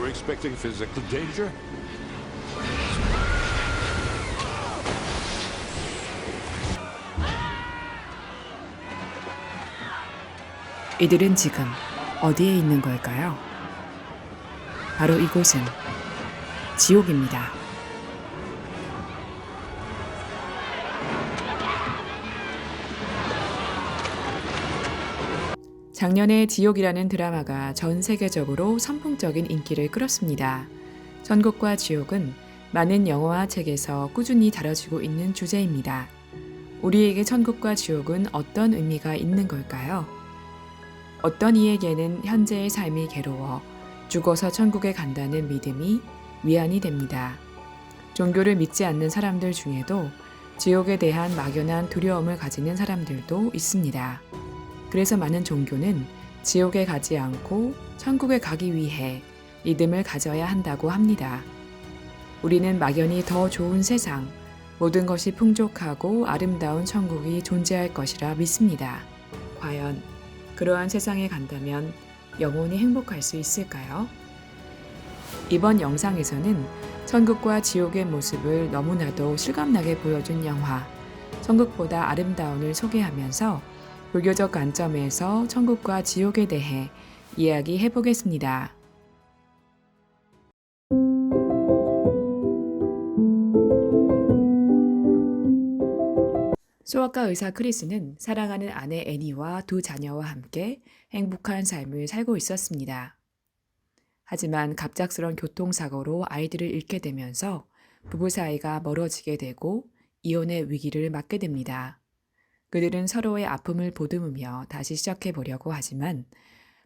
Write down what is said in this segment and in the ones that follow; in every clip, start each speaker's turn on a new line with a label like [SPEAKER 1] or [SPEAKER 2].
[SPEAKER 1] You're expecting physical danger?
[SPEAKER 2] 이들은 지금 어디에 있는 걸까요? 바로 이곳은 지옥입니다. 작년에 지옥이라는 드라마가 전 세계적으로 선풍적인 인기를 끌었습니다. 천국과 지옥은 많은 영화와 책에서 꾸준히 다뤄지고 있는 주제입니다. 우리에게 천국과 지옥은 어떤 의미가 있는 걸까요? 어떤 이에게는 현재의 삶이 괴로워 죽어서 천국에 간다는 믿음이 위안이 됩니다. 종교를 믿지 않는 사람들 중에도 지옥에 대한 막연한 두려움을 가지는 사람들도 있습니다. 그래서 많은 종교는 지옥에 가지 않고 천국에 가기 위해 믿음을 가져야 한다고 합니다. 우리는 막연히 더 좋은 세상, 모든 것이 풍족하고 아름다운 천국이 존재할 것이라 믿습니다. 과연 그러한 세상에 간다면 영원히 행복할 수 있을까요? 이번 영상에서는 천국과 지옥의 모습을 너무나도 실감나게 보여준 영화 천국보다 아름다움을 소개하면서 불교적 관점에서 천국과 지옥에 대해 이야기해 보겠습니다. 소아과 의사 크리스는 사랑하는 아내 애니와 두 자녀와 함께 행복한 삶을 살고 있었습니다. 하지만 갑작스런 교통사고로 아이들을 잃게 되면서 부부 사이가 멀어지게 되고 이혼의 위기를 맞게 됩니다. 그들은 서로의 아픔을 보듬으며 다시 시작해 보려고 하지만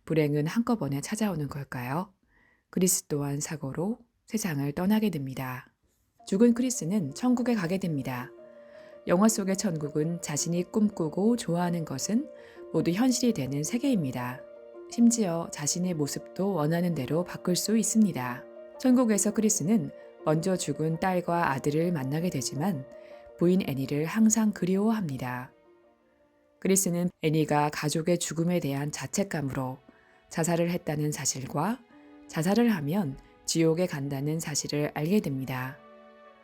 [SPEAKER 2] 불행은 한꺼번에 찾아오는 걸까요? 크리스 또한 사고로 세상을 떠나게 됩니다. 죽은 크리스는 천국에 가게 됩니다. 영화 속의 천국은 자신이 꿈꾸고 좋아하는 것은 모두 현실이 되는 세계입니다. 심지어 자신의 모습도 원하는 대로 바꿀 수 있습니다. 천국에서 크리스는 먼저 죽은 딸과 아들을 만나게 되지만 부인 애니를 항상 그리워합니다. 크리스는 애니가 가족의 죽음에 대한 자책감으로 자살을 했다는 사실과 자살을 하면 지옥에 간다는 사실을 알게 됩니다.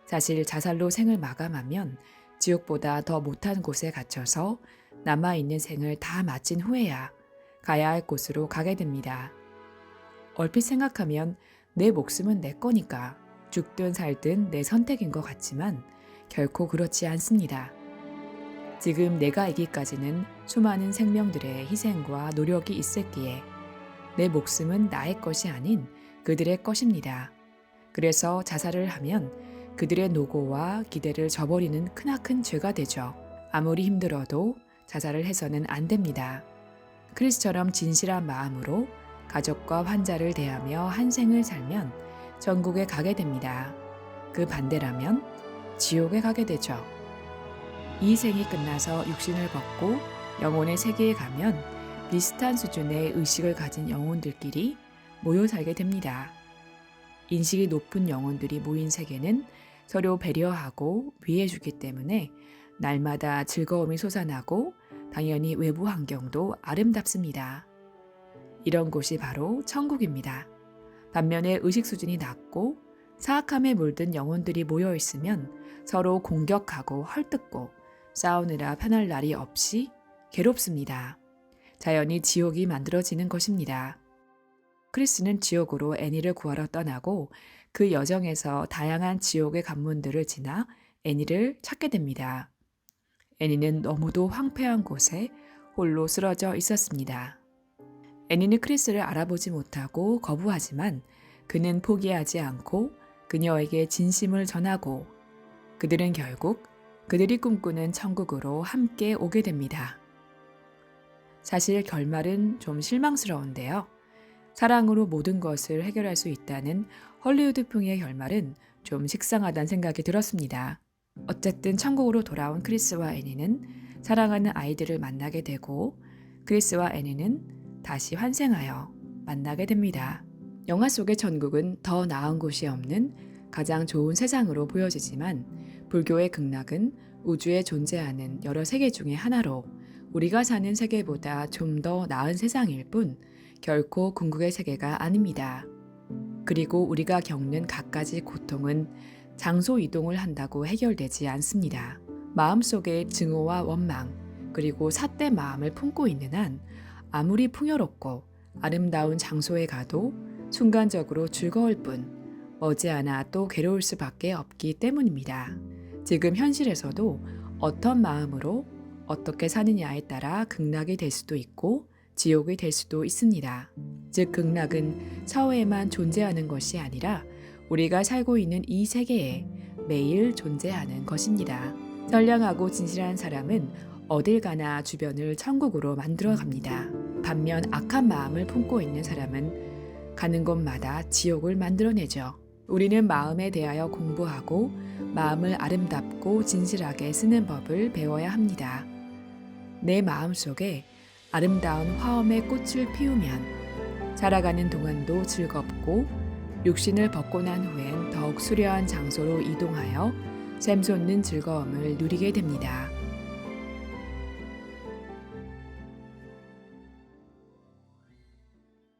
[SPEAKER 2] 사실 자살로 생을 마감하면 지옥보다 더 못한 곳에 갇혀서 남아있는 생을 다 마친 후에야 가야 할 곳으로 가게 됩니다. 얼핏 생각하면 내 목숨은 내 거니까 죽든 살든 내 선택인 것 같지만 결코 그렇지 않습니다. 지금 내가 이기까지는 수많은 생명들의 희생과 노력이 있었기에 내 목숨은 나의 것이 아닌 그들의 것입니다. 그래서 자살을 하면 그들의 노고와 기대를 저버리는 크나큰 죄가 되죠. 아무리 힘들어도 자살을 해서는 안 됩니다. 크리스처럼 진실한 마음으로 가족과 환자를 대하며 한 생을 살면 천국에 가게 됩니다. 그 반대라면 지옥에 가게 되죠. 이 생이 끝나서 육신을 벗고 영혼의 세계에 가면 비슷한 수준의 의식을 가진 영혼들끼리 모여 살게 됩니다. 인식이 높은 영혼들이 모인 세계는 서로 배려하고 위해주기 때문에 날마다 즐거움이 솟아나고 당연히 외부 환경도 아름답습니다. 이런 곳이 바로 천국입니다. 반면에 의식 수준이 낮고 사악함에 물든 영혼들이 모여 있으면 서로 공격하고 헐뜯고 싸우느라 편할 날이 없이 괴롭습니다. 자연히 지옥이 만들어지는 것입니다. 크리스는 지옥으로 애니를 구하러 떠나고 그 여정에서 다양한 지옥의 관문들을 지나 애니를 찾게 됩니다. 애니는 너무도 황폐한 곳에 홀로 쓰러져 있었습니다. 애니는 크리스를 알아보지 못하고 거부하지만 그는 포기하지 않고 그녀에게 진심을 전하고 그들은 결국 그들이 꿈꾸는 천국으로 함께 오게 됩니다. 사실 결말은 좀 실망스러운데요. 사랑으로 모든 것을 해결할 수 있다는 헐리우드풍의 결말은 좀 식상하다는 생각이 들었습니다. 어쨌든 천국으로 돌아온 크리스와 애니는 사랑하는 아이들을 만나게 되고 크리스와 애니는 다시 환생하여 만나게 됩니다. 영화 속의 천국은 더 나은 곳이 없는 가장 좋은 세상으로 보여지지만 불교의 극락은 우주에 존재하는 여러 세계 중의 하나로 우리가 사는 세계보다 좀 더 나은 세상일 뿐 결코 궁극의 세계가 아닙니다. 그리고 우리가 겪는 갖가지 고통은 장소 이동을 한다고 해결되지 않습니다. 마음속에 증오와 원망, 그리고 삿대 마음을 품고 있는 한 아무리 풍요롭고 아름다운 장소에 가도 순간적으로 즐거울 뿐 머지않아 또 괴로울 수밖에 없기 때문입니다. 지금 현실에서도 어떤 마음으로 어떻게 사느냐에 따라 극락이 될 수도 있고 지옥이 될 수도 있습니다. 즉 극락은 사회에만 존재하는 것이 아니라 우리가 살고 있는 이 세계에 매일 존재하는 것입니다. 선량하고 진실한 사람은 어딜 가나 주변을 천국으로 만들어 갑니다. 반면 악한 마음을 품고 있는 사람은 가는 곳마다 지옥을 만들어내죠. 우리는 마음에 대하여 공부하고 마음을 아름답고 진실하게 쓰는 법을 배워야 합니다. 내 마음 속에 아름다운 화엄의 꽃을 피우면 살아가는 동안도 즐겁고 육신을 벗고 난 후엔 더욱 수려한 장소로 이동하여 샘솟는 즐거움을 누리게 됩니다.